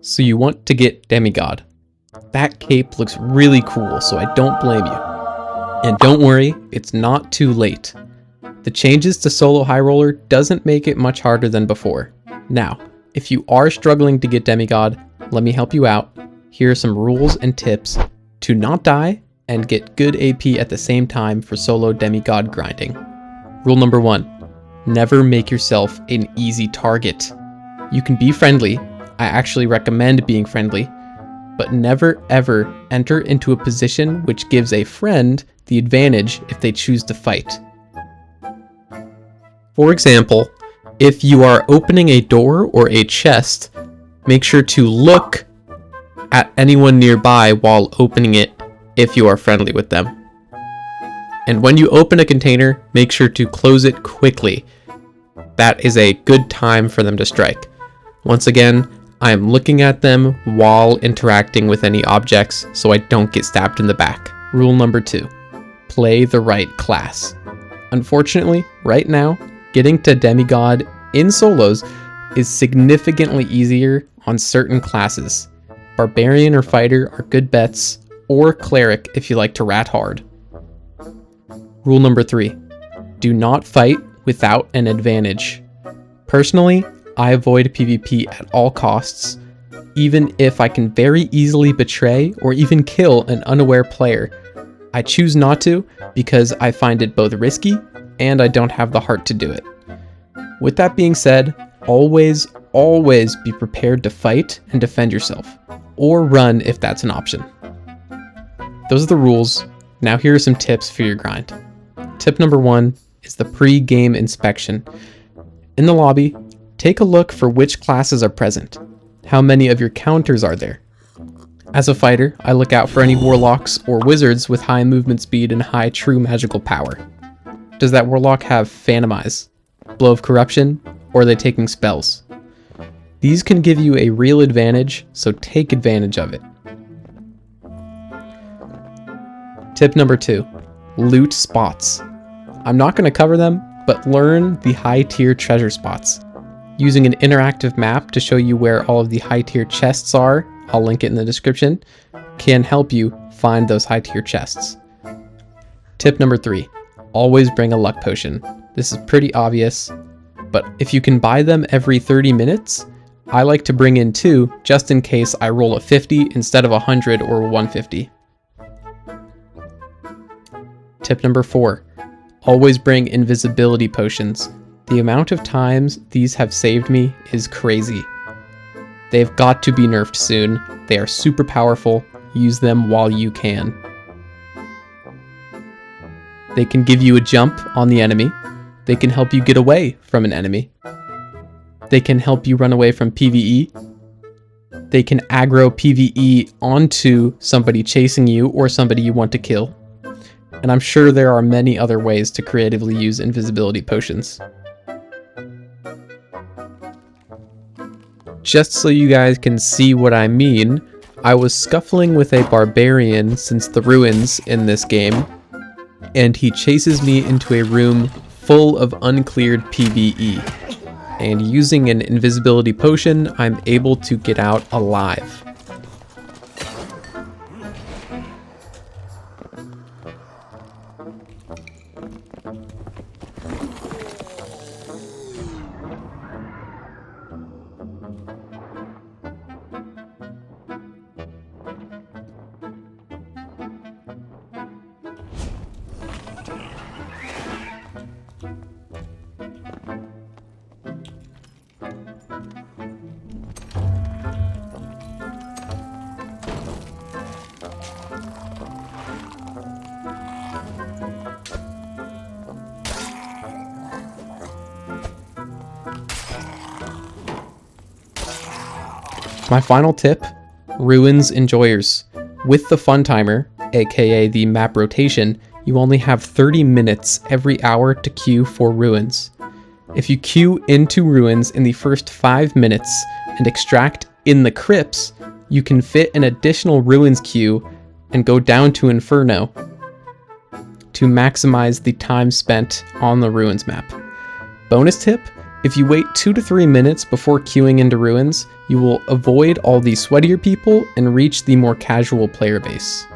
So you want to get demigod. That cape looks really cool, so I don't blame you. And don't worry, it's not too late. The changes to solo high roller doesn't make it much harder than before. Now, if you are struggling to get demigod, let me help you out. Here are some rules and tips to not die and get good AP at the same time for solo demigod grinding. Rule number 1, never make yourself an easy target. You can be friendly, I actually recommend being friendly, but never ever enter into a position which gives a friend the advantage if they choose to fight. For example, if you are opening a door or a chest, make sure to look at anyone nearby while opening it if you are friendly with them. And when you open a container, make sure to close it quickly. That is a good time for them to strike. Once again, I am looking at them while interacting with any objects so I don't get stabbed in the back. Rule number 2, play the right class. Unfortunately, right now, getting to demigod in solos is significantly easier on certain classes. Barbarian or fighter are good bets, or cleric if you like to rat hard. Rule number 3, do not fight without an advantage. Personally, I avoid PvP at all costs, even if I can very easily betray or even kill an unaware player. I choose not to because I find it both risky and I don't have the heart to do it. With that being said, always be prepared to fight and defend yourself, or run if that's an option. Those are the rules. Now here are some tips for your grind. Tip number 1 is the pre-game inspection. In the lobby, take a look for which classes are present. How many of your counters are there? As a fighter, I look out for any warlocks or wizards with high movement speed and high true magical power. Does that warlock have Phantom Eyes, Blow of Corruption, or are they taking spells? These can give you a real advantage, so take advantage of it. Tip number 2, loot spots. I'm not going to cover them, but learn the high tier treasure spots. Using an interactive map to show you where all of the high tier chests are, I'll link it in the description, can help you find those high tier chests. Tip number 3, always bring a luck potion. This is pretty obvious, but if you can buy them every 30 minutes, I like to bring in 2 just in case I roll a 50 instead of 100 or 150. Tip number 4, always bring invisibility potions. The amount of times these have saved me is crazy. They've got to be nerfed soon. They are super powerful. Use them while you can. They can give you a jump on the enemy. They can help you get away from an enemy. They can help you run away from PvE. They can aggro PvE onto somebody chasing you or somebody you want to kill. And I'm sure there are many other ways to creatively use invisibility potions. Just so you guys can see what I mean, I was scuffling with a barbarian since the ruins in this game, and he chases me into a room full of uncleared PvE. And using an invisibility potion, I'm able to get out alive. My final tip, ruins enjoyers. With the fun timer, aka the map rotation, you only have 30 minutes every hour to queue for ruins. If you queue into ruins in the first 5 minutes and extract in the crypts, you can fit an additional ruins queue and go down to Inferno to maximize the time spent on the ruins map. Bonus tip, If you wait 2 to 3 minutes before queuing into ruins, you will avoid all the sweatier people and reach the more casual player base.